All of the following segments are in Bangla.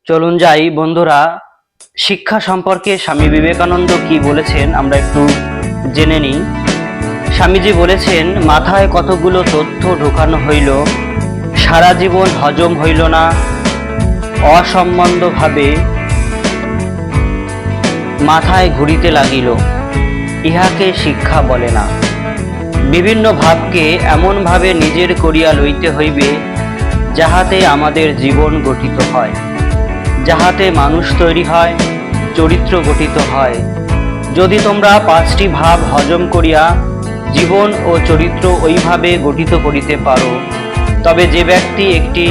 চলুন যাই বন্ধুরা, শিক্ষা সম্পর্কে স্বামী বিবেকানন্দ কি বলেছেন আমরা একটু জেনে নিই। স্বামীজি বলেছেন, মাথায় কতগুলো তথ্য ঢোকানো হইল, সারা জীবন হজম হইল না, অসম্বন্ধভাবে মাথায় ঘুরিতে লাগিল, ইহাকে শিক্ষা বলে না। বিভিন্ন ভাবকে এমনভাবে নিজের করিয়া লইতে হইবে, যাহাতে আমাদের জীবন গঠিত হয়, যাহাতে মানুষ তৈরি হয়, চরিত্র গঠিত হয়। যদি তোমরা 5টি ভাব হজম করিয়া জীবন ও চরিত্র ওইভাবে গঠিত করিতে পারো, তবে যে ব্যক্তি একটি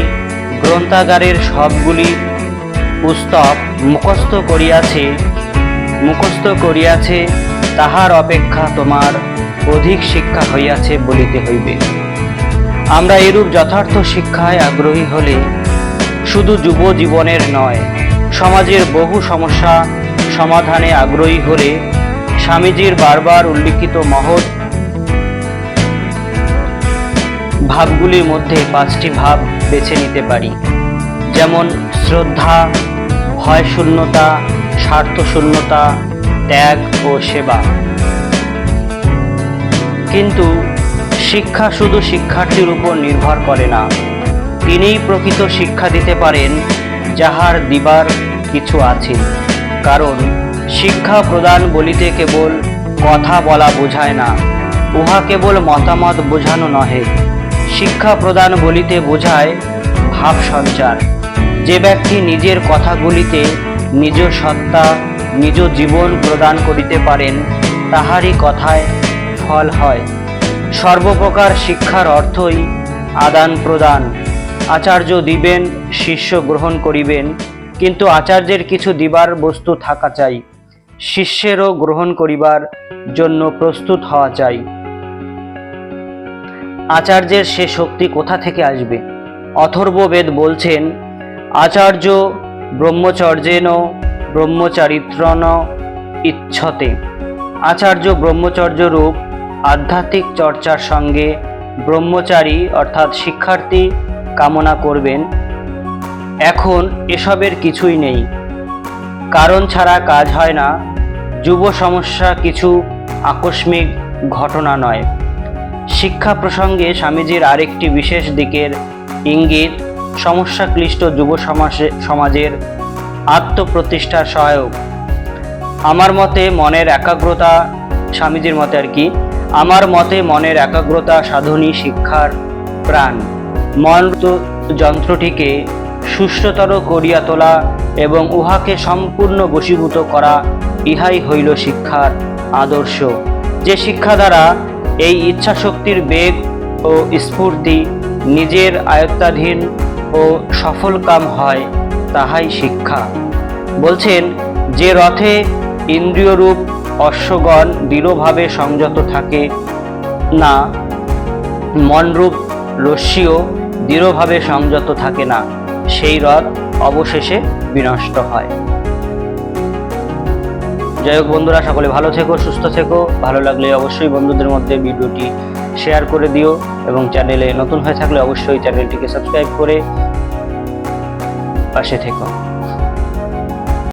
গ্রন্থাগারের সবগুলি পুস্তক মুখস্থ করিয়াছে তাহার অপেক্ষা তোমার অধিক শিক্ষা হইয়াছে বলিতে হইবে। আমরা এরূপ যথার্থ শিক্ষায় আগ্রহী হলে শুধু যুব জীবনের নয়, সমাজের বহু সমস্যা সমাধানে আগ্রহী হলে স্বামীজির বারবার উল্লিখিত মহৎ ভাবগুলির মধ্যে 5টি ভাব বেছে নিতে পারি, যেমন শ্রদ্ধা, ভয়শূন্যতা, স্বার্থশূন্যতা, ত্যাগ ও সেবা। কিন্তু শিক্ষা শুধু শিক্ষার্থীর উপর নির্ভর করে না, তিনিই প্রকৃত শিক্ষা দিতে পারেন, যাহার দিবার কিছু আছে। কারণ শিক্ষা প্রদান বলিতে কেবল কথা বলা বোঝায় না, উহা কেবল মতামত বোঝানো নহে। শিক্ষা প্রদান বলিতে বোঝায় ভাব সঞ্চার। যে ব্যক্তি নিজের কথাগুলিতে নিজ সত্তা, নিজ জীবন প্রদান করিতে পারেন, তাহারই কথায় ফল হয়। সর্বপ্রকার শিক্ষার অর্থই আদান প্রদান। আচার্য দিবেন, শিষ্য গ্রহণ করিবেন, কিন্তু আচার্যের কিছু দিবার বস্তু থাকা চাই, শিষ্যেরও গ্রহণ করিবার জন্য প্রস্তুত হওয়া চাই। আচার্যের সে শক্তি কোথা থেকে আসবে? অথর্ববেদ বলছেন, আচার্য ব্রহ্মচর্যেন ব্রহ্মচারিত্রন ইচ্ছতে। আচার্য ব্রহ্মচর্য রূপ আধ্যাত্মিক চর্চার সঙ্গে ব্রহ্মচারী অর্থাৎ শিক্ষার্থী কামনা করবেন। এখন এসবের কিছুই নেই, কারণ ছাড়া কাজ হয় না। যুব সমস্যা কিছু আকস্মিক ঘটনা নয়। শিক্ষা প্রসঙ্গে স্বামীজির আরেকটি বিশেষ দিকের ইঙ্গিত সমস্যাক্লিষ্ট যুব সমাজের আত্মপ্রতিষ্ঠার সহায়ক। আমার মতে মনের একাগ্রতা, স্বামীজির মতে আমার মতে মনের একাগ্রতা সাধনই শিক্ষার প্রাণ। মন যন্ত্রটিকে সুষ্ঠুতর করিয়া তোলা এবং উহাকে সম্পূর্ণ বশীভূত করা, ইহাই হইল শিক্ষার আদর্শ। যে শিক্ষা দ্বারা এই ইচ্ছাশক্তির বেগ ও স্ফূর্তি নিজের আয়ত্তাধীন ও সফল কাম হয়, তাহাই শিক্ষা। বলছেন, যে রথে ইন্দ্রিয়রূপ অশ্বগণ দৃঢ়ভাবে সংযত থাকে না, মনরূপ রশ্মিও দৃঢ়ভাবে সংযত থাকে না, সেই রথ অবশেষে বিনষ্ট হয়। যাই হোক বন্ধুরা, সকলে ভালো থেকো, সুস্থ থেকো। ভালো লাগলে অবশ্যই বন্ধুদের মধ্যে ভিডিওটি শেয়ার করে দিও এবং চ্যানেলে নতুন হয়ে থাকলে অবশ্যই চ্যানেলটিকে সাবস্ক্রাইব করে পাশে থেকো।